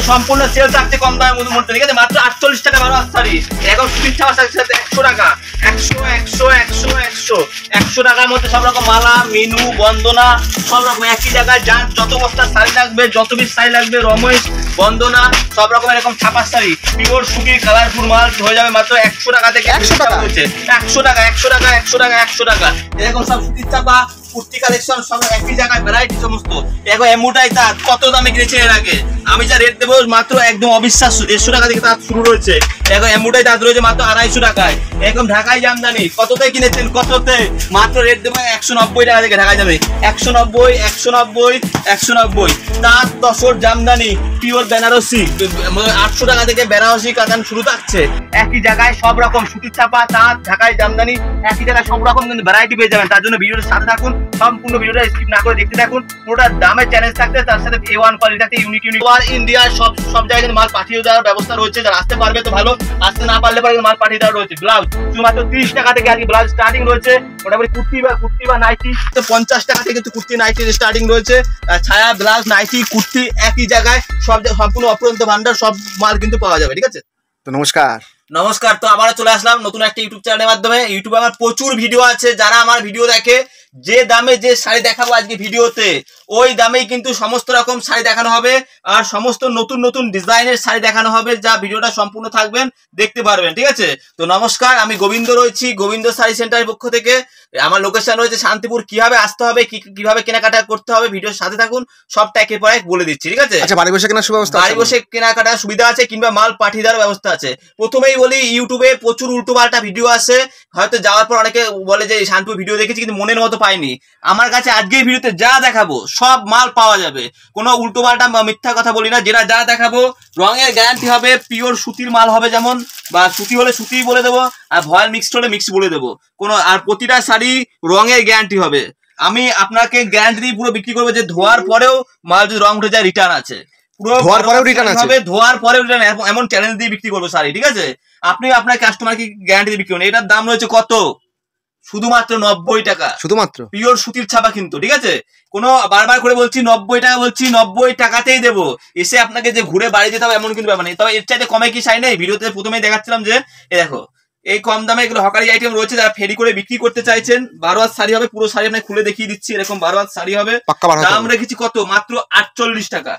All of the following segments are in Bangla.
সম্পূর্ণ সেল থাকছে কম দামের মধ্যে, ঠিক আছে? মাত্র 48 টাকা বারোয়ার শাড়ি। এখন সুতির ছাপা থাকছে 100 টাকা, 100 100 100 100 100 টাকার মধ্যে সব রকম মালা, মিনু, বন্দনা সব রকম একই জায়গায়। যার যত বস্তা শাড়ি লাগবে, যত পিস শাড়ি লাগবে, রমেশ, বন্দনা সব রকম এরকম ছাপার শাড়ি পিওর সুতির কালারফুল মাল হয়ে যাবে মাত্র 100 টাকা থেকে। 100 টাকা হচ্ছে 100 টাকা 100 টাকা 100 টাকা 100 টাকা। এরকম সব সুতির ছাপা কুর্তি কালেকশন সব একই জায়গায় ভ্যারাইটি সমস্ত। এখন এমুটাই তাঁত কত দামে কিনেছি এর আগে, আমি যা রেট দেবো মাত্র একদম অবিশ্বাস্য। 150 টাকা থেকে তাঁত শুরু রয়েছে। এখন এমুটাই তাঁত রয়েছে মাত্র 250 টাকায়। এখন ঢাকায় জামদানি কততে কিনেছেন, কততে? মাত্র রেট দেবো 190 টাকা থেকে ঢাকায় যাবে। 190 190 190 তাঁত তসর জামদানি পিওর বেনারসি 800 টাকা থেকে বেনারসি কাতান শুরু থাকছে। একই জায়গায় সব রকম সুতির ছাপা তাঁত ঢাকায় জামদানি একই জায়গায় সব রকম কিন্তু ভ্যারাইটি পেয়ে যাবেন। তার জন্য ভিডিওর সাথে থাকুন, সম্পূর্ণ ভিডিওটা স্কিপ না করে দেখতে থাকুন। পুরোটা দামের চ্যালেঞ্জ থাকতে, তার সাথে A1 কোয়ালিটি থাকতে, ইউনিক ইন্ডিয়ার সব জায়গায় মাল পাঠিয়ে দেওয়ার ব্যবস্থা রয়েছে। যারা আসতে পারবে তো ভালো, আসতে না পারলে পরে মাল পাঠিয়ে দেওয়া রয়েছে। ব্লাউজ শুধুমাত্র 30 টাকা থেকে আজকে ব্লাউজ স্টার্টিং রয়েছে। মোটামুটি কুর্তি বা নাইটি 50 টাকা থেকে কিন্তু কুর্তি নাইটির স্টার্টিং রয়েছে। ছায়া, ব্লাউজ, নাইটি, কুর্তি একই জায়গায় সব সম্পূর্ণ অপরন্ত ভান্ডার সব মাল কিন্তু পাওয়া যাবে, ঠিক আছে? তো নমস্কার। তো আবারও চলে আসলাম নতুন একটা ইউটিউব চ্যানেলের মাধ্যমে। ইউটিউবে আমার প্রচুর ভিডিও আছে, যারা আমার ভিডিও দেখে যে দামে যে শাড়ি দেখাবো আজকে ভিডিওতে ওই দামেই কিন্তু সমস্ত রকম শাড়ি দেখানো হবে, আর সমস্ত নতুন নতুন ডিজাইনের শাড়ি দেখানো হবে। যা ভিডিওটা সম্পূর্ণ থাকবেন, দেখতে পারবেন, ঠিক আছে? তো নমস্কার, আমি গোবিন্দ রয়েছি গোবিন্দ শাড়ি সেন্টারের পক্ষ থেকে। আমার লোকেশন রয়েছে শান্তিপুর। কিভাবে আসতে হবে, কিভাবে কেনাকাটা করতে হবে ভিডিওর সাথে থাকুন, সবটা একের পর এক বলে দিচ্ছি, ঠিক আছে? আচ্ছা, বাড়ি বসে কেনার সুব্যবস্থা, বাড়ি বসে কেনাকাটার সুবিধা আছে, কিংবা মাল পাঠিয়ে দেওয়ার ব্যবস্থা আছে। প্রথমেই বলি, ইউটিউবে প্রচুর উল্টোপাল্টা ভিডিও আসে, হয়তো যাওয়ার পর অনেকে বলে যে শান্তিপুর ভিডিও দেখেছি কিন্তু মনের মতো পাইনি। আমার কাছে আজকের ভিডিওতে যা দেখাবো সব মাল পাওয়া যাবে, কোনো উল্টোপাল্টা মিথ্যা কথা বলি না। যেটা যা দেখাবো রঙের গ্যারান্টি হবে, পিওর সুতির মাল হবে, যেমন বা সুতি হলে সুতি বলে দেবো, আর ভয়েল মিক্সড হলে মিক্স বলে দেবো। কোনো আর প্রতিটা শাড়ি রঙের গ্যারান্টি হবে। আমি আপনাকে গ্যারান্টি দিয়ে পুরো বিক্রি করবো যে ধোয়ার পরেও মাল যদি রং উঠে যায় রিটার্ন আছে, পুরো ধোয়ার পরেও রিটার্ন হবে, ধোয়ার পরেও রিটার্ন। এমন চ্যালেঞ্জ দিয়ে বিক্রি করবো শাড়ি, ঠিক আছে? আপনি আপনার কাস্টমারকে গ্যারান্টি দিয়ে বিক্রি করুন। এটার দাম রয়েছে কত? শুধুমাত্র 90 টাকা, শুধুমাত্র পিওর সুতির ছাপা কিন্তু, ঠিক আছে? কোনো বারবার করে বলছি 90 টাকা, বলছি 90 টাকাতেই দেবো। এসে আপনাকে যে ঘুরে বাড়ি যেতে হবে এমন কিন্তু ব্যাপার নেই। তবে এর চাইতে কমে কি শাড়ি নেই? ভিডিওতে প্রথমেই দেখাচ্ছিলাম যে এই দেখো এই কম দামে এগুলো হকারি আইটেম রয়েছে। যারা ফেরি করে বিক্রি করতে চাইছেন, 12 হাত শাড়ি হবে, পুরো শাড়ি আপনাকে খুলে দেখিয়ে দিচ্ছি। এরকম 12 হাত শাড়ি হবে, দাম রেখেছি কত? মাত্র 48 টাকা।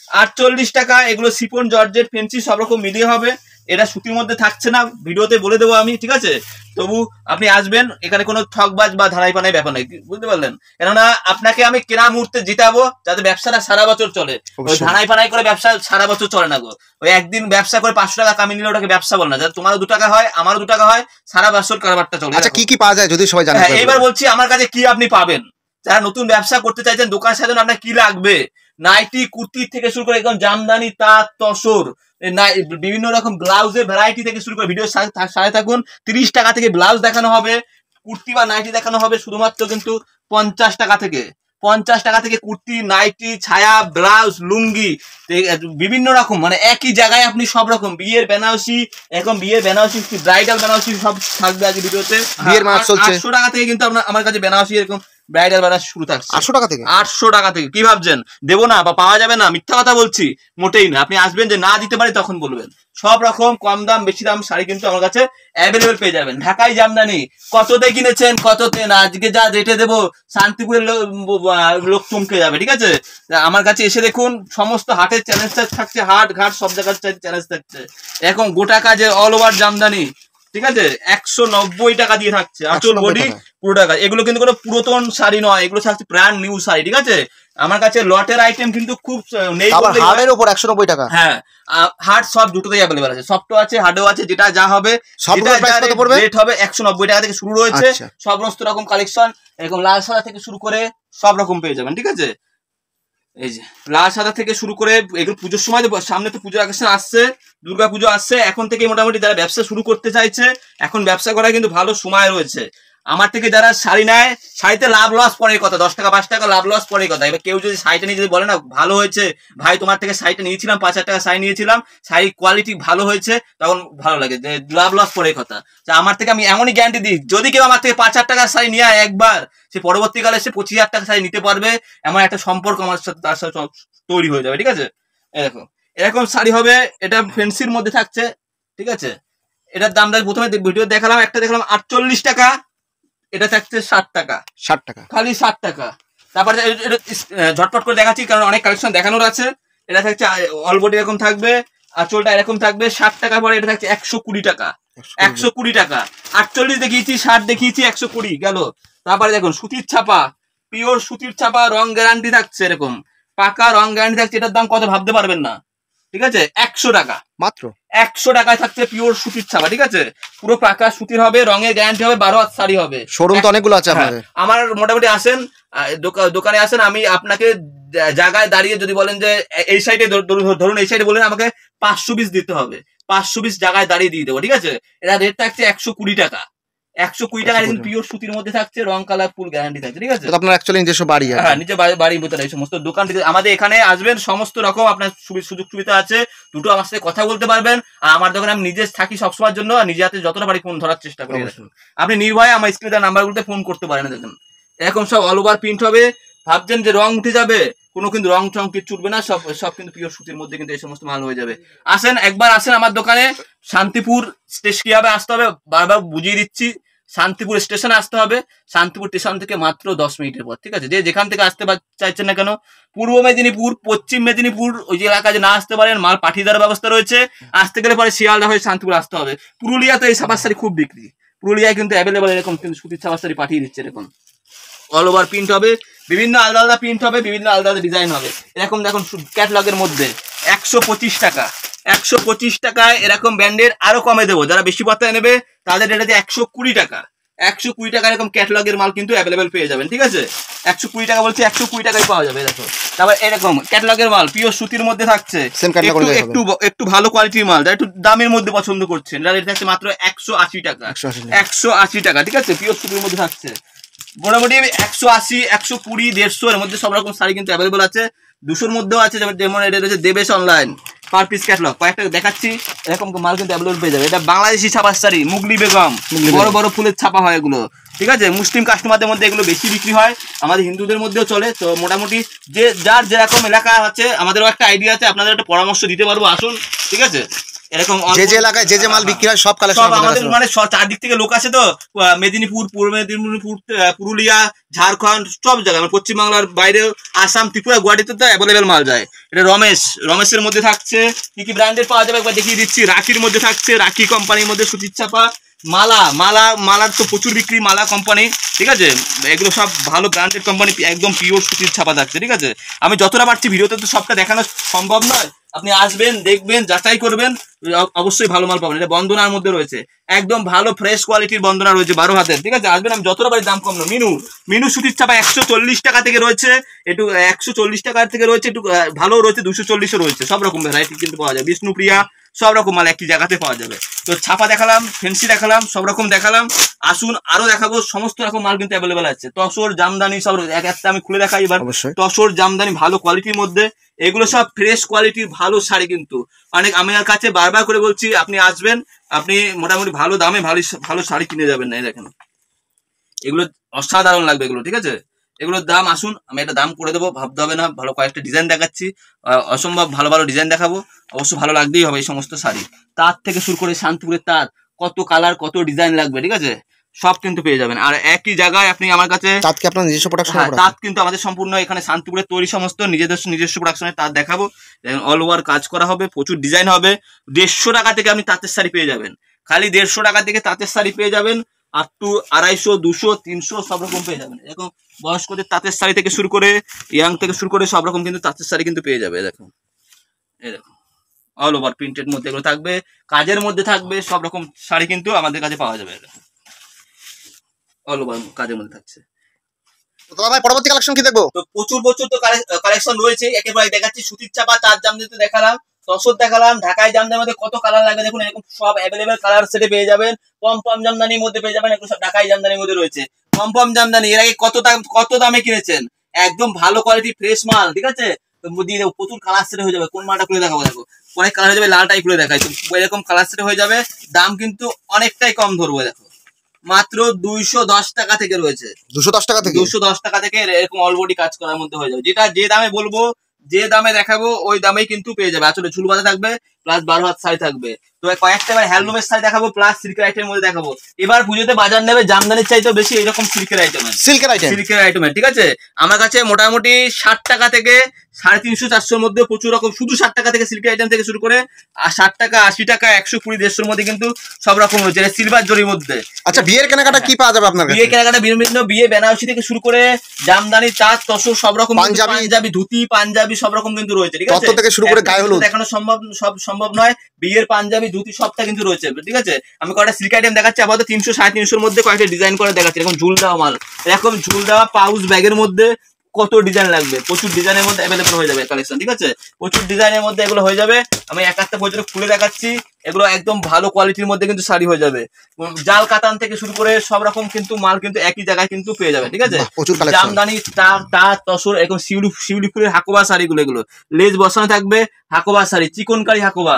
48 টাকা। এগুলো সিফন, জর্জেট, ফেন্সি সব রকম মিলিয়ে হবে। এটা সুতির মধ্যে থাকছে না, ভিডিওতে বলে দেবো আমি, ঠিক আছে? তবু আপনি আসবেন, এখানে কোনো ঠকবাজ বা ধারাই পানাই ব্যাপার নাই, বুঝতে পারলেন? কেননা আপনাকে আমি কেনা মুহূর্তে জিতাবো, যাতে ব্যবসাটা সারা বছর চলে। ওই ধানাই পানাই করে ব্যবসা সারা বছর চলে না গো। ওই একদিন ব্যবসা করে 500 টাকা কামিয়ে নিলে ওটাকে ব্যবসা বলে না। যাতে তোমারও 2 টাকা হয়, আমারও 2 টাকা হয়, সারা বছর কারবারটা চলে। আচ্ছা, কি কি পাওয়া যায় যদি সবাই জানে? এইবার বলছি আমার কাছে কি আপনি পাবেন। যারা নতুন ব্যবসা করতে চাইছেন, দোকান সাজানো, আপনার কি লাগবে? নাইটি, কুর্তি থেকে শুরু করে একদম জামদানি, তাঁত, তসর, বিভিন্ন রকম ব্লাউজের ভ্যারাইটি থেকে শুরু করে ভিডিওর সাথে থাকুন। 30 টাকা থেকে ব্লাউজ দেখানো হবে, কুর্তি বা নাইটি দেখানো হবে শুধুমাত্র কিন্তু 50 টাকা থেকে। 50 টাকা থেকে কুর্তি, নাইটি, ছায়া, ব্লাউজ, লুঙ্গি বিভিন্ন রকম, মানে একই জায়গায় আপনি সব রকম বিয়ের বেনারসি, এখন বিয়ের বেনারসি, ব্রাইডাল বেনারসি সব থাকবে আজকে ভিডিওতে। বিয়ের মাস চলছে। 800 টাকা থেকে কিন্তু আমার কাছে বেনারসি এরকম ব্রাইডাল বেনারসি শুরু থাকছে। 800 টাকা থেকে? 800 টাকা থেকে। কি ভাবছেন দেবো না বা পাওয়া যাবে না? মিথ্যা কথা বলছি? মোটেই না। আপনি আসবেন, যে না দিতে পারি তখন বলবেন। সব রকম কম দাম বেশি দাম শাড়ি কিন্তু আমার কাছে অ্যাভেলেবেল পেয়ে যাবেন। ঢাকায় জামদানি কততে কিনেছেন, কততে না, আজকে যা রেটে দেবো শান্তিপুরের লোক চমকে যাবে, ঠিক আছে? আমার কাছে এসে দেখুন, সমস্ত হাটের চ্যালেঞ্জ থাকছে, হাট ঘাট সব জায়গার চ্যালেঞ্জ থাকছে। এখন গোটা কাজে অল ওভার জামদানি, ঠিক আছে? 190 টাকা দিয়ে থাকছে, আঁচল বডি পুরো টাকা। এগুলো কিন্তু কোনো পুরাতন শাড়ি নয়, এগুলো থাকছে ব্র্যান্ড নিউ শাড়ি, ঠিক আছে? আমার কাছে লটের আইটেম কিন্তু খুব নেই। হার্ডের উপর 190 টাকা। হ্যাঁ, হার্ড সব দুটোতেই অ্যাভেলেবল আছে, সফটও আছে, হার্ডও আছে। যেটা যা হবে রেট হবে 190 টাকা থেকে শুরু রয়েছে। সমস্ত রকম কালেকশন এরকম লাল সাদা থেকে শুরু করে সব রকম পেয়ে যাবেন, ঠিক আছে? এই যে লাল সাদা থেকে শুরু করে এগুলো পুজোর সময়, সামনে তো পুজোর আকর্ষণ আসছে, দুর্গা পুজো আসছে। এখন থেকে মোটামুটি যারা ব্যবসা শুরু করতে চাইছে, এখন ব্যবসা করার কিন্তু ভালো সময় রয়েছে। আমার থেকে যারা শাড়ি নেয়, শাড়িতে লাভ লস পরের কথা, 10 টাকা 5 টাকা লাভ লস পরের কথা। এবার কেউ যদি শাড়িটা নিয়ে যদি বলে না ভালো হয়েছে, ভাই তোমার থেকে শাড়িটা নিয়েছিলাম, 5,000 টাকা শাড়ি নিয়েছিলাম, শাড়ি কোয়ালিটি ভালো হয়েছে, তখন ভালো লাগে। লাভ লস পরের কথা। আমার থেকে আমি এমনই গ্যারান্টি দিই, যদি কেউ আমার থেকে 5,000 টাকার শাড়ি নিয়ে একবার, সে পরবর্তীকালে সে 25,000 টাকা শাড়ি নিতে পারবে, এমন একটা সম্পর্ক আমার সাথে তার সাথে তৈরি হয়ে যাবে, ঠিক আছে? এই দেখো এরকম শাড়ি হবে, এটা ফ্যান্সির মধ্যে থাকছে, ঠিক আছে। এটার দামটা প্রথমে ভিডিও দেখালাম, একটা দেখলাম 48 টাকা, এটা থাকছে 60 টাকা, 60 টাকা, খালি 60 টাকা। তারপরে এটা ঝটপট করে দেখাচ্ছি কারণ অনেক কালেকশন দেখানোর আছে। এটা থাকছে অল বডি এরকম থাকবে, আঁচলটা এরকম থাকবে 60 টাকার পরে এটা থাকছে 120 টাকা, 120 টাকা। 48 দেখিয়েছি, 60 দেখিয়েছি, 120 গেল। তারপরে দেখুন সুতির ছাপা, পিওর সুতির ছাপা, রং গ্যারান্টি থাকছে, এরকম পাকা রং গ্যারান্টি থাকছে। এটার দাম কত ভাবতে পারবেন না, ঠিক আছে। 100 টাকা মাত্র, 100 টাকায় থাকছে পিওর সুতির ছাপা, ঠিক আছে। পুরো পাকা সুতির হবে, রঙের গ্যারান্টি হবে, 12 হাত শাড়ি হবে। শোরুম তো অনেকগুলো আছে আপনাদের। আমার মোটামুটি আসেন, দোকানে আসেন, আমি আপনাকে জায়গায় দাঁড়িয়ে যদি বলেন যে এই সাইডে ধরুন, এই সাইডে বলেন আমাকে 500 পিস দিতে হবে, 500 পিস জায়গায় দাঁড়িয়ে দিয়ে দেবো, ঠিক আছে। এটা রেট থাকছে 120 টাকা, 120 টাকা কিন্তু পিওর সুতির মধ্যে থাকছে, রং কালার ফুল গ্যারান্টি থাকছে, ঠিক আছে। আপনার অ্যাকচুয়ালি নিজস্ব বাড়ি, হ্যাঁ নিজে বাড়ির ভিতরে এই সমস্ত দোকান আমাদের এখানে আসবেন, সমস্ত রকম আপনার সুযোগ সুবিধা আছে। দুটো আমার সাথে কথা বলতে পারবেন। আর আমার দোকানে আমি নিজে থাকি সবসময়ের জন্য, আর নিজে হাতে যতটা পারি ফোন ধরার চেষ্টা করি। আপনি নির্ভয়ে আমার স্ক্রিনে দেওয়া নাম্বারগুলোতে ফোন করতে পারেন। দেখেন এরকম সব অল ওভার প্রিন্ট হবে। ভাবছেন যে রং উঠে যাবে, কোনো কিন্তু রং টং কিছু উঠবে না, সব কিন্তু পিওর সুতির মধ্যে কিন্তু এই সমস্ত মাল হয়ে যাবে। আসেন, একবার আসেন আমার দোকানে। শান্তিপুর স্টেশন কিভাবে আসতে হবে বারবার বুঝিয়ে দিচ্ছি। শান্তিপুর স্টেশনে আসতে হবে, শান্তিপুর স্টেশন থেকে মাত্র 10 মিনিটের পর, ঠিক আছে। যে যেখান থেকে আসতে চাইছেন না কেন, পূর্ব মেদিনীপুর, পশ্চিম মেদিনীপুর, ওই যে এলাকায় না আসতে পারেন, মাল পাঠিয়ে দেওয়ার ব্যবস্থা রয়েছে। আসতে গেলে পরে শিয়ালদা হয়ে শান্তিপুর আসতে হবে। পুরুলিয়া তো এই ছাপার শাড়ি খুব বিক্রি, পুরুলিয়ায় কিন্তু অ্যাভেলেবল এরকম কিন্তু সুতির ছাপার শাড়ি পাঠিয়ে দিচ্ছে। এরকম অল ওভার প্রিন্ট হবে, বিভিন্ন আলাদা আলাদা প্রিন্ট হবে, বিভিন্ন আলাদা আলাদা ডিজাইন হবে। এরকম দেখুন ক্যাটলগের মধ্যে 125 টাকা, 125 টাকায় এরকম ব্র্যান্ডের আরো কমে দেবো। যারা বেশি পাতায় নেবে তাদের এটাতে 120 টাকা, 120 টাকা এরকম ক্যাটলগের মাল কিন্তু অ্যাভেলেবেল পেয়ে যাবেন, ঠিক আছে। 120 টাকা বলছি, 120 টাকায় পাওয়া যাবে। দেখো তারপর এরকম ক্যাটলগের মাল পিওর সুতির মধ্যে থাকছে, একটু ভালো কোয়ালিটির মাল, যারা একটু দামের মধ্যে পছন্দ করছেন, এটা থাকছে মাত্র 180 টাকা, 180 টাকা, ঠিক আছে। পিওর সুতির মধ্যে থাকছে মোটামুটি 180, 120, 150 এর মধ্যে সব রকম শাড়ি কিন্তু অ্যাভেলেবল আছে। 200-র মধ্যেও আছে, যেমন এটা রয়েছে Debesh online per piece catalogue, কয়েকটা দেখাচ্ছি। এরকম মাল কিন্তু অ্যাভেলেবল পেয়ে যাবে। এটা বাংলাদেশি ছাপার শাড়ি, মুগলি বেগম, বড় বড় ফুলের ছাপা হয় এগুলো, ঠিক আছে। মুসলিম কাস্টমারদের মধ্যে এগুলো বেশি বিক্রি হয়, আমাদের হিন্দুদের মধ্যেও চলে। তো মোটামুটি যে যার যেরকম এলাকা আছে, আমাদেরও একটা আইডিয়া আছে, আপনাদের একটা পরামর্শ দিতে পারবো, আসুন, ঠিক আছে। এরকম যে এলাকায় যে মাল বিক্রি হয় সব কালেকশন আমাদের মানে চারদিক থেকে লোক আছে তো, মেদিনীপুর, পূর্ব মেদিনীপুর, পুরুলিয়া, ঝাড়খণ্ড, সব জায়গায়, পশ্চিমবাংলার বাইরেও, আসাম, ত্রিপুরা, গুয়াহাটিতে তো অ্যাভেলেবেল মাল যায়। এটা রমেশের মধ্যে থাকছে। কি কি ব্র্যান্ডের পাওয়া যাবে একবার দেখিয়ে দিচ্ছি। রাখির মধ্যে থাকছে, রাখি কোম্পানির মধ্যে সুতির ছাপা। মালার তো প্রচুর বিক্রি, মালা কোম্পানি, ঠিক আছে। এগুলো সব ভালো ব্র্যান্ডেড কোম্পানি, একদম পিওর সুতির ছাপা থাকছে, ঠিক আছে। আমি যতটা পারছি ভিডিওতে তো সবটা দেখানো সম্ভব নয়, আপনি আসবেন, দেখবেন, যাচাই করবেন, অবশ্যই ভালো মাল পাবেন। এটা বন্দনার মধ্যে রয়েছে, একদম ভালো ফ্রেশ কোয়ালিটির বন্দনা রয়েছে, 12 হাতের, ঠিক আছে। আসবেন, আমি যতটা পারি দাম কম না। মিনু সুতির ছাপা 140 টাকা থেকে রয়েছে, একটু 140 টাকার থেকে রয়েছে, একটু ভালো রয়েছে, 240ও রয়েছে, সব রকম ভ্যারাইটি কিন্তু পাওয়া যায়। বিষ্ণুপ্রিয়া, সব রকম মাল একই জায়গাতে পাওয়া যাবে। তো ছাপা দেখালাম, ফেন্সি দেখালাম, সব রকম দেখালাম। আসুন আরো দেখাবো, সমস্ত রকম মাল কিন্তু অ্যাভেলেবেল আছে। তসর, জামদানি সব একটা আমি খুলে দেখাই এবার। তসর, জামদানি ভালো কোয়ালিটির মধ্যে, এগুলো সব ফ্রেশ কোয়ালিটির ভালো শাড়ি কিন্তু অনেক। আমার কাছে বারবার করে বলছি, আপনি আসবেন, আপনি মোটামুটি ভালো দামে ভালো শাড়ি কিনে যাবেন। না দেখেন এগুলো অসাধারণ লাগবে এগুলো, ঠিক আছে। এগুলোর দাম, আসুন আমি একটা দাম করে দেবো, ভাবতে হবে না। ভালো কয়েকটা ডিজাইন দেখাচ্ছি, অসম্ভব ভালো ভালো ডিজাইন দেখাবো, অবশ্য ভালো লাগতেই হবে এই সমস্ত শাড়ি। তাঁত থেকে শুরু করে শান্তিপুরের তাঁত, কত কালার, কত ডিজাইন লাগবে, ঠিক আছে, সব কিন্তু পেয়ে যাবেন। আর একই জায়গায় আপনি আমার কাছে আপনার নিজস্ব প্রোডাকশন, তাঁত কিন্তু আমাদের সম্পূর্ণ এখানে শান্তিপুরের তৈরি, সমস্ত নিজস্ব প্রোডাকশনের তাঁত দেখাবো। অল ওভার কাজ করা হবে, প্রচুর ডিজাইন হবে। 150 টাকা থেকে আপনি তাঁতের শাড়ি পেয়ে যাবেন, খালি 150 টাকা থেকে তাঁতের শাড়ি পেয়ে যাবেন। আপ টু 250, 200, 300 সব রকম পেয়ে যাবেন। এরকম বয়স্কদের তাঁতের শাড়ি থেকে শুরু করে, ইয়াং থেকে শুরু করে সব রকম কিন্তু তাঁতের শাড়ি কিন্তু পেয়ে যাবে। দেখুন এই দেখুন অল ওভার প্রিন্টের মধ্যে এগুলো থাকবে, কাজের মধ্যে থাকবে, সব রকম শাড়ি কিন্তু আমাদের কাছে পাওয়া যাবে। অল ওভার কাজের মধ্যে থাকছে। পরবর্তী কালেকশন কি দেখবো? তো প্রচুর তো কালেকশন রয়েছে, একেবারে দেখাচ্ছি। সুতির চাপা, তার জামদানিতে দেখালাম, তসর দেখালাম, ঢাকায় জামদানির মধ্যে কত কালার লাগে দেখুন। এরকম সব অ্যাভেলেবেল কালার সেটে পেয়ে যাবেন। পম জামদানির মধ্যে পেয়ে যাবেন, এগুলো সব ঢাকায় জামদানির মধ্যে রয়েছে। পম জামদানি এর আগে কত দামে কিনেছেন, একদম ভালো কোয়ালিটি ফ্রেশ মাল, ঠিক আছে। দিয়ে দেবো, প্রচুর কালার সেট হয়ে যাবে। কোন মালটা খুলে দেখাবো, দেখো অনেক কালার হয়ে যাবে, লালটাই খুলে দেখাই। তো এরকম কালার সেট হয়ে যাবে, দাম কিন্তু অনেকটাই কম ধরবো। দেখো মাত্র 210 টাকা থেকে রয়েছে, 210 টাকা থেকে এরকম অলবডি কাজ করার মধ্যে হয়ে যাবে। যেটা যে দামে বলবো যে দামে দেখাবো ওই দামেই কিন্তু পেয়ে যাবে। আসলে ঝুল বাঁধা থাকবে প্লাস 12 হাত শাড়ি থাকবে। তো কয়েকটা এবার হ্যান্ডলুমের শাড়ি দেখাবো প্লাস সিল্কের আইটেমের মধ্যে দেখাবো। এবার পুজোতে বাজার নেবে জামদানির চাইতেও বেশি এরকম সিল্কের আইটেমের, সিল্কের আইটেমের, ঠিক আছে। আমার কাছে মোটামুটি 60 টাকা থেকে 350 400 মধ্যে প্রচুর রকম, শুধু 60 টাকা থেকে সিল্কের আইটেম থেকে শুরু করে 60 টাকা 80 টাকা 120 150 মধ্যে কিন্তু সব রকম রয়েছে সিলভার জরির মধ্যে। আচ্ছা বিয়ের কেনাকাটা কি পাওয়া যাবে আপনার কাছে? বিয়ে কেনাকাটা বিভিন্ন বিয়ে বেনারসি থেকে শুরু করে জামদানি তাঁত তসর সব রকম, পাঞ্জাবি ধুতি পাঞ্জাবি সব রকম কিন্তু রয়েছে, ঠিক আছে। থেকে শুরু করে গায়ে হলুদ দেখানো সম্ভব নয়, বিয়ের পাঞ্জাবি ধুতি সবটা কিন্তু রয়েছে, ঠিক আছে। আমি কয়েকটা সিল্ক আইটেম দেখাচ্ছি আপাতত 300 350 মধ্যে কয়েকটা ডিজাইন করে দেখাচ্ছি। এরকম ঝুল দেওয়া মাল, এরকম ঝুল দেওয়া পাউচ ব্যাগের মধ্যে কত ডিজাইন লাগবে, প্রচুর ডিজাইনের মধ্যে অ্যাভেলেবল হয়ে যাবে কালেকশন, ঠিক আছে। প্রচুর ডিজাইনের মধ্যে এগুলো হয়ে যাবে। আমি এক একটা পর্যন্ত খুলে দেখাচ্ছি, এগুলো একদম ভালো কোয়ালিটির মধ্যে কিন্তু শাড়ি হয়ে যাবে। জাল কাতান থেকে শুরু করে সব রকম কিন্তু মাল কিন্তু একই জায়গায় কিন্তু পেয়ে যাবে, ঠিক আছে। জামদানি তাঁত তসর এরকম শিউলি ফুলের হাকোবা শাড়িগুলো, এগুলো লেজ বসানো থাকবে, হাকোবা শাড়ি চিকনকারি হাকোবা,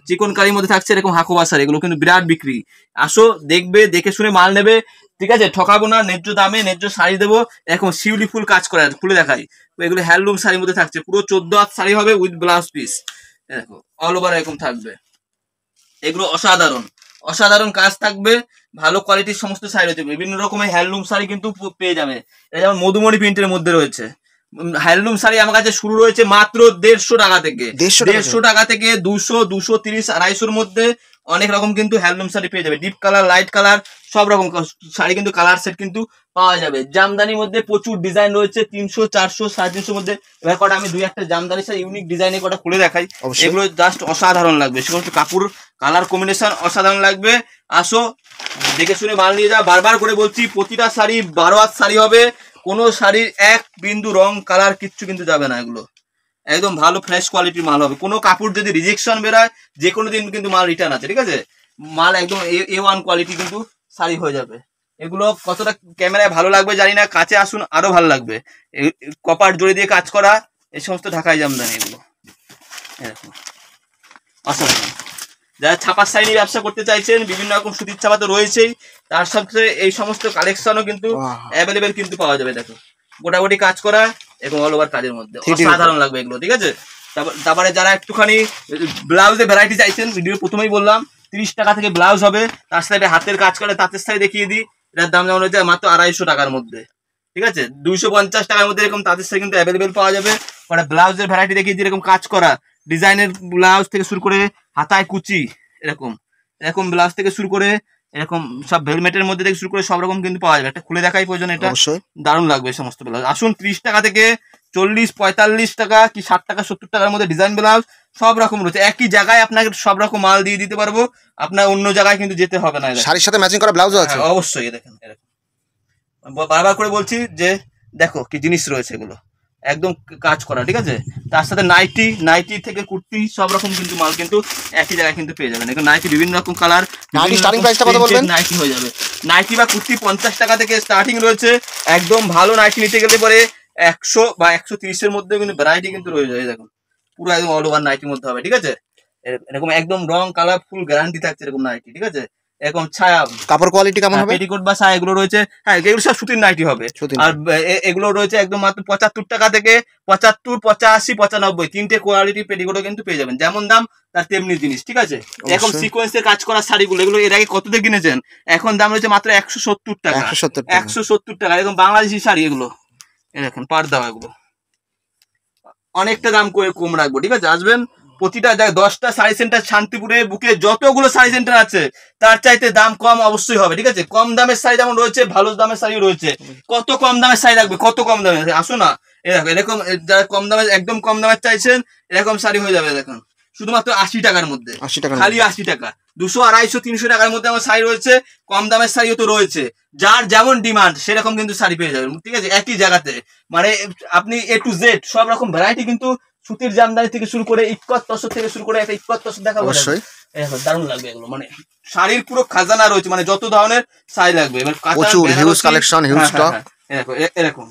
চিকনকারির মধ্যে থাকছে এরকম হাকোবা শাড়ি, এগুলো কিন্তু বিরাট বিক্রি। আসো দেখবে, দেখে শুনে মাল নেবে, ঠিক আছে। ঠকাবো না, ন্যায্য দামে ন্যায্য শাড়ি দেবো। এরকম শিউলি ফুল কাজ করা, খুলে দেখাই, এগুলো হ্যান্ডলুম শাড়ির মধ্যে থাকছে, পুরো 14 হাত শাড়ি হবে উইথ ব্লাউজ পিস, দেখো অল ওভার এরকম থাকবে। এগুলো অসাধারণ অসাধারণ কাজ থাকবে, ভালো কোয়ালিটির সমস্ত শাড়ি রয়েছে। বিভিন্ন রকমের হ্যান্ডলুম শাড়ি কিন্তু পেয়ে যাবে। এটা যেমন মধুমণি প্রিন্টের মধ্যে রয়েছে হ্যান্ডলুম শাড়ি, আমার কাছে শুরু রয়েছে মাত্র 150 টাকা থেকে, 150 টাকা থেকে 200 230 250 মধ্যে অনেক রকম কিন্তু হ্যান্ডলুম শাড়ি পেয়ে যাবে। ডিপ কালার লাইট কালার সব রকম শাড়ি কিন্তু কালার সেট কিন্তু পাওয়া যাবে। জামদানির মধ্যে প্রচুর ডিজাইন রয়েছে 300 400 350 মধ্যে। এবার কটা আমি দুই একটা জামদানি শাড়ি ইউনিক ডিজাইনের কটা খুলে দেখাই, এগুলো জাস্ট অসাধারণ লাগবে, সেগুলো কাপড় কালার কম্বিনেশন অসাধারণ লাগবে। আসো দেখে শুনে মাল নিয়ে যাও। বারবার করে বলছি প্রতিটা শাড়ি 12 হাত শাড়ি হবে, কোনো শাড়ির এক বিন্দু রং কালার কিচ্ছু কিন্তু যাবে না, এগুলো একদম ভালো ফ্রেশ কোয়ালিটির মাল হবে। কোনো কাপড় যদি রিজেকশন বেরোয় যে কোনো দিন কিন্তু মাল রিটার্ন আছে, ঠিক আছে। মাল একদম A1 কোয়ালিটি কিন্তু শাড়ি হয়ে যাবে। এগুলো কতটা ক্যামেরায় ভালো লাগবে জানি না, কাছে আসুন আরো ভালো লাগবে। কপার জড়ি দিয়ে কাজ করা এই সমস্ত ঢাকাই জামদানি, এগুলো এরকম অসাধারণ। যারা ছাপার শাড়ি নিয়ে ব্যবসা করতে চাইছেন, বিভিন্ন রকম সুতির ছাপা তো রয়েছেই, তার সাথে এই সমস্ত কালেকশনও কিন্তু অ্যাভেলেবেল কিন্তু পাওয়া যাবে। দেখো গোটাগুটি কাজ করা এবং অল ওভার কাজের মধ্যে অসাধারণ লাগবে এগুলো, ঠিক আছে। তারপরে যারা একটুখানি ব্লাউজের ভ্যারাইটি চাইছেন, ভিডিও প্রথমেই বললাম 30 টাকা থেকে ব্লাউজ হবে, তার সাথে হাতের কাজ করে তাঁতের শাড়ি দেখিয়ে দিই, এটার দাম যেমন হচ্ছে মাত্র 250 টাকার মধ্যে, ঠিক আছে। 250 টাকার মধ্যে এরকম তাঁতের শাড়ি কিন্তু অ্যাভেলেবেল পাওয়া যাবে। ব্লাউজের ভ্যারাইটি দেখিয়ে দিই, এরকম কাজ করা ডিজাইনের ব্লাউজ থেকে শুরু করে হাতায় কুচি, এরকম এরকম ব্লাউজ থেকে শুরু করে এরকম সব ভেলমেটের মধ্যে থেকে শুরু করে সব রকম কিন্তু পাওয়া যাবে। একটা খুলে দেখাই প্রয়োজন, এটা দারুণ লাগবে সমস্ত ব্লাউজ। আসুন 30 টাকা থেকে 40 45 টাকা কি 60 টাকা 70 টাকার মধ্যে ডিজাইন ব্লাউজ সব রকম রয়েছে। একই জায়গায় আপনাকে সব রকম মাল দিয়ে দিতে পারবো, আপনার অন্য জায়গায় কিন্তু যেতে হবে না। শাড়ির সাথে ম্যাচিং করা ব্লাউজ আছে অবশ্যই, দেখেন এরকম বারবার করে বলছি যে দেখো কি জিনিস রয়েছে, এগুলো একদম কাজ করা, ঠিক আছে। তার সাথে নাইটি থেকে কুর্তি সব রকম কিন্তু মাল কিন্তু একই জায়গায় কিন্তু পেয়ে যাবেন। নাইটি বিভিন্ন রকম কালার, নাইটি হয়ে যাবে। নাইটি বা কুর্তি 50 টাকা থেকে স্টার্টিং রয়েছে। একদম ভালো নাইটি নিতে গেলে পরে 100 বা 130-এর মধ্যে কিন্তু ভ্যারাইটি কিন্তু রয়ে যায়। দেখুন পুরো একদম অল ওভার নাইটির মধ্যে হবে, ঠিক আছে। এরকম একদম রং কালার ফুল গ্যারান্টি থাকছে এরকম নাইটি, ঠিক আছে। এরকম ছায়া কাপড় কোয়ালিটি কেমন হবে, পেটিকোট বা ছায়া এগুলো রয়েছে, হ্যাঁ এগুলো সব সুতির নাইটি হবে। আর এগুলো রয়েছে একদম মাত্র 75 টাকা থেকে 75 85 95 তিনটে কোয়ালিটি পেটিকোটও কিন্তু পেয়ে যাবেন। যেমন দাম তার তেমনি জিনিস, ঠিক আছে। এখন সিকোয়েন্সের কাজ করা শাড়িগুলো, এগুলো এর আগে কততে কিনেছেন, এখন দাম রয়েছে মাত্র 170 টাকা, 170 টাকা। এরকম বাংলাদেশি শাড়ি, এগুলো দেখুন পার দেওয়া, এগুলো অনেকটা দাম করে কম রাখবো, ঠিক আছে। আসবেন প্রতিটা 10টা শাড়ি সেন্টার শান্তিপুরে বুকে যতগুলো শাড়ি সেন্টার আছে তার চাইতে দাম কম অবশ্যই হবে, ঠিক আছে। কম দামের শাড়ি যেমন রয়েছে, ভালো দামের শাড়ি রয়েছে। কত কম দামের শাড়ি রাখবে, কত কম দামে, আসো না এরকম যারা কম দামে একদম কম দামের চাইছেন এরকম শাড়ি হয়ে যাবে। দেখুন শুধুমাত্র 80 টাকার মধ্যে, খালি 80 টাকা, 200 250 300 টাকার মধ্যে আমার শাড়ি রয়েছে। কম দামের শাড়িও তো রয়েছে, যার যেমন ডিমান্ড সেরকম কিন্তু শাড়ি পেয়ে যাবেন, ঠিক আছে। একই জায়গাতে মানে আপনি A to Z সব রকম ভ্যারাইটি কিন্তু সুতির জামদানি থেকে শুরু করে ইক্কত তসর থেকে শুরু করে একটা ইক্কত তসর দেখাবো, দারুণ লাগবে এগুলো। মানে শাড়ির পুরো খাজানা রয়েছে, মানে যত ধরনের শাড়ি লাগবে। এবার হিউজ কালেকশন, হিউজ স্টক, এরকম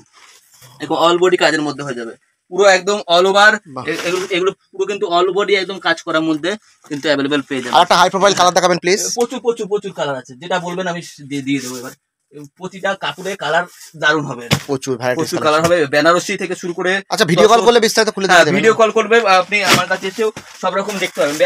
অল বডি কাজের মধ্যে হয়ে যাবে, পুরো একদম অল ওভার। এগুলো পুরো কিন্তু অল বডি একদম কাজ করার মধ্যে কিন্তু অ্যাভেলেবেল পেয়ে যাবেন। একটা হাই প্রোফাইল কালার দেখাবেন প্লিজ। প্রচুর প্রচুর প্রচুর কালার আছে, যেটা বলবেন আমি দিয়ে দেবো। এবার প্রতিটা কাপড়ের কালার দারুণ হবে, প্রচুর কালার হবে, বেনারসি থেকে শুরু করে। আচ্ছা ভিডিও কল করলে বিস্তারিত খুলে দেবেন? ভিডিও কল করবে আপনি, আমার কাছে এসেও সব রকম দেখতে পাবেন।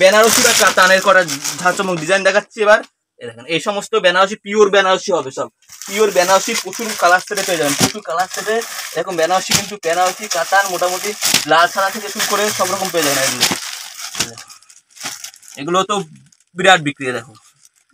বেনারসি বা কাতানের করা ঝাঁচমক ডিজাইন দেখাচ্ছি এবার। দেখেন এই সমস্ত বেনারসি পিওর বেনারসি হবে, সব পিওর বেনারসি। প্রচুর কালার সেটে পেয়ে যাবেন, প্রচুর কালার সেটে। এরকম বেনারসি কিন্তু বেনারসি কাতান মোটামুটি লাল ছাড়া থেকে শুরু করে সব রকম পেয়ে যাবেন। এগুলো তো বিরাট বিক্রি। দেখো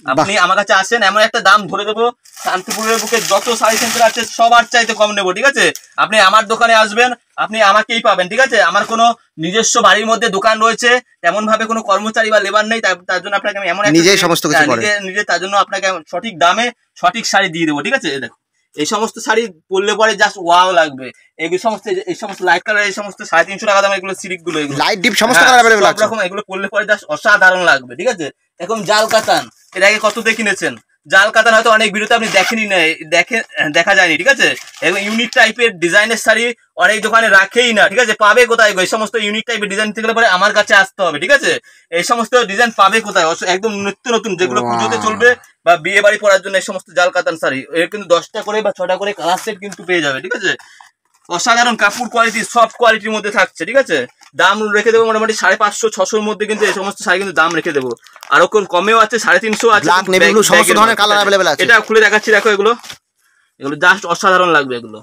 আপনি আমার কাছে আসেন, এমন একটা দাম ধরে দেবো, শান্তিপুরের বুকে যত শাড়ি সেন্টার আছে সবার চাইতে কম নেবো, ঠিক আছে? আপনি আমার দোকানে আসবেন, আপনি আমাকেই পাবেন, ঠিক আছে? আমার কোনো নিজস্ব বাড়ির মধ্যে দোকান রয়েছে, তেমন ভাবে কোনো কর্মচারী বা লেবার নেই, তার জন্য আপনাকে আমি এমন নিজেই সমস্ত কিছু নিজে তার জন্য আপনাকে সঠিক দামে সঠিক শাড়ি দিয়ে দেবো, ঠিক আছে? দেখো এই সমস্ত শাড়ি পরলে পরে জাস্ট ওয়াও লাগবে। এই সমস্ত লাইট কালার, এই সমস্ত 350 টাকা দাম এগুলো সিল্ক গুলো, লাইট ডিপ সমস্ত কালার अवेलेबल আছে, সব রকম। এগুলো পরলে পরে জাস্ট অসাধারণ লাগবে, ঠিক আছে? এখন জাল কাতান এর আগে কত দিয়ে কিনেছেন? জাল কাতান হয়তো অনেক ভিডিওতে আপনি দেখেনি, দেখা যায়নি, ঠিক আছে? এবং ইউনিক টাইপের ডিজাইনের শাড়ি অনেক দোকানে রাখেই না, ঠিক আছে? পাবে কোথায়? এই সমস্ত ইউনিক টাইপের ডিজাইন নিতে গেলে পরে আমার কাছে আসতে হবে, ঠিক আছে? এই সমস্ত ডিজাইন পাবে কোথায়? একদম নিত্য নতুন, যেগুলো পুজোতে চলবে বা বিয়ে বাড়ি পরার জন্য এই সমস্ত জাল কাতান শাড়ি। এর কিন্তু 10টা করে বা 6টা করে কালার সেট কিন্তু পেয়ে যাবে, ঠিক আছে? অসাধারণ কাপড় কোয়ালিটি, সফট কোয়ালিটির মধ্যে থাকছে, ঠিক আছে? দাম রেখে দেবো মোটামুটি 550-600-র মধ্যে, কিন্তু এই সমস্ত শাড়ি কিন্তু দাম রেখে দেবো। আরো কমেও আছে, 350 আছে, সমস্ত ধরনের কালার अवेलेबल আছে। এটা খুলে দেখাচ্ছি, দেখো এগুলো জাস্ট অসাধারণ লাগবে। এগুলো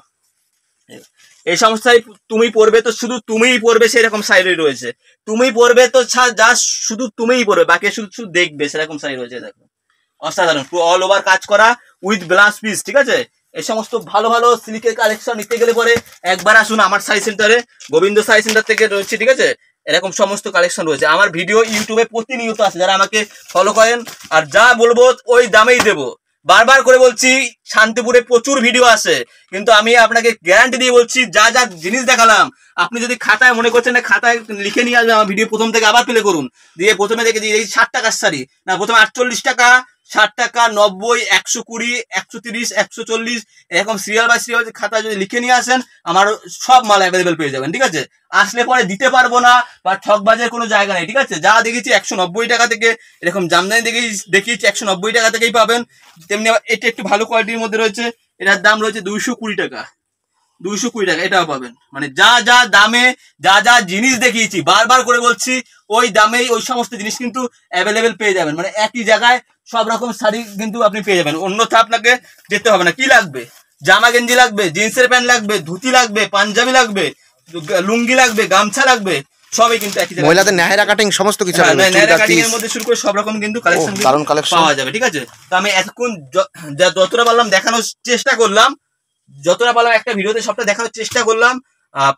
এই সমস্ত শাড়ি তুমি পরবে তো শুধু তুমিই পরবে, সেরকম শাড়ি রয়েছে। তুমি পরবে তো জাস্ট শুধু তুমিই পরবে, বাকি শুধু দেখবে, সেরকম শাড়ি রয়েছে। দেখো অসাধারণ, পুরো অল ওভার কাজ করা উইথ ব্লাউজ পিস, ঠিক আছে? এই সমস্ত ভালো ভালো সিল্কের কালেকশন নিতে গেলে পরে একবার আসুন আমার শাড়ি সেন্টারে, গোবিন্দ শাড়ি সেন্টার থেকে রয়েছে, ঠিক আছে? এরকম সমস্ত কালেকশন রয়েছে। আমার ভিডিও ইউটিউবে প্রতিনিয়ত আছে, যারা আমাকে ফলো করেন, আর যা বলবো ওই দামেই দেবো। বারবার করে বলছি, শান্তিপুরে প্রচুর ভিডিও আছে, কিন্তু আমি আপনাকে গ্যারান্টি দিয়ে বলছি, যা যা জিনিস দেখালাম আপনি যদি খাতায় মনে করছেন না, খাতায় লিখে নিয়ে আসবেন, আমার ভিডিও প্রথম থেকে আবার প্লে করুন, দিয়ে প্রথমে দেখে দিয়ে 60 টাকার শাড়ি না, প্রথমে 48 টাকা, 60 টাকা, 90, 120, 130, 140 এরকম সিরিয়াল বাই সিরিয়াল খাতা যদি লিখে নিয়ে আসেন, আমার সব মাল অ্যাভেলেবেল পেয়ে যাবেন, ঠিক আছে? আসলে পরে দিতে পারবো না বা ঠকবাজের কোনো জায়গা নেই, ঠিক আছে? যা দেখেছি 190 টাকা থেকে, এরকম জামদানি দেখিয়েছি 190 টাকা থেকেই পাবেন। তেমনি এটা একটু ভালো কোয়ালিটির মধ্যে রয়েছে, এটার দাম রয়েছে 220 টাকা, 220 টাকা, এটাও পাবেন। মানে যা যা দামে যা জিনিস দেখিয়েছি, বারবার করে বলছি, ওই দামেই ওই সমস্ত জিনিস কিন্তু অ্যাভেলেবেল পেয়ে যাবেন। মানে একই জায়গায় সব রকম শাড়ি কিন্তু আপনি পেয়ে যাবেন, অন্যথা আপনাকে যেতে হবে না। কি লাগবে? জামা গেঞ্জি লাগবে, জিন্সের প্যান্ট লাগবে, ধুতি লাগবে, পাঞ্জাবি লাগবে, লুঙ্গি লাগবে, গামছা লাগবে, সবই কিন্তু একই জায়গায়। মহিলাদের নেহারা কাটিং সমস্ত কিছু, নেহারা কাটিং এর মধ্যে শুরু করে সব রকম কিন্তু কালেকশন পাওয়া যাবে, ঠিক আছে? তো আমি এতক্ষণ যতটা পারলাম দেখানোর চেষ্টা করলাম, যতটা পারলাম একটা ভিডিওতে সবটা দেখানোর চেষ্টা করলাম।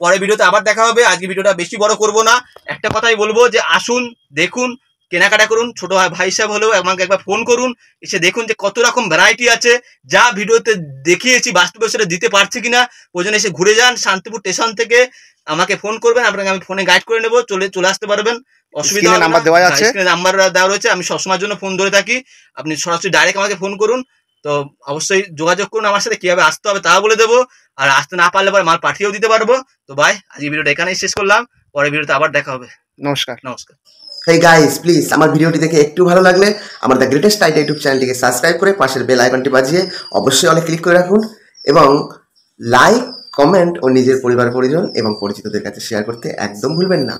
পরের ভিডিওতে আবার দেখা হবে। আজকে ভিডিওটা বেশি বড় করব না, একটা কথাই বলবো যে আসুন, দেখুন, কেনাকাটা করুন। ছোট ভাই হিসাব হলেও আমাকে একবার ফোন করুন, এসে দেখুন যে কত রকম ভ্যারাইটি আছে। যা ভিডিওতে দেখিয়েছি বাস্তবে সেটা দিতে পারছে কিনা, প্রয়োজনে এসে ঘুরে যান। শান্তিপুর স্টেশন থেকে আমাকে ফোন করবেন, আপনাকে আমি ফোনে গাইড করে নেবো, চলে আসতে পারবেন, অসুবিধা হবে না। নাম্বার দেওয়া আছে, নাম্বার দেওয়া রয়েছে, আমি সবসময়ের জন্য ফোন ধরে থাকি। আপনি সরাসরি ডাইরেক্ট আমাকে ফোন করুন, তো অবশ্যই যোগাযোগ করুন আমার সাথে। কিভাবে আসতে হবে তা বলে দেবো, আর আসতে না পারলে পরে মাল পাঠিয়েও দিতে পারবো। তো ভাই, আজকে ভিডিওটা এখানেই শেষ করলাম, পরের ভিডিওতে আবার দেখা হবে। নমস্কার। হেই গাইস, প্লিজ আমার ভিডিওটি দেখে একটু ভালো লাগলে আমার দ্য গ্রেটেস্ট আইডিয়া ইউটিউব চ্যানেলটিকে সাবস্ক্রাইব করে পাশের বেল আইকনটি বাজিয়ে অবশ্যই অলে ক্লিক করে রাখুন, এবং লাইক, কমেন্ট ও নিজের পরিবার পরিজন এবং পরিচিতদের কাছে শেয়ার করতে একদম ভুলবেন না।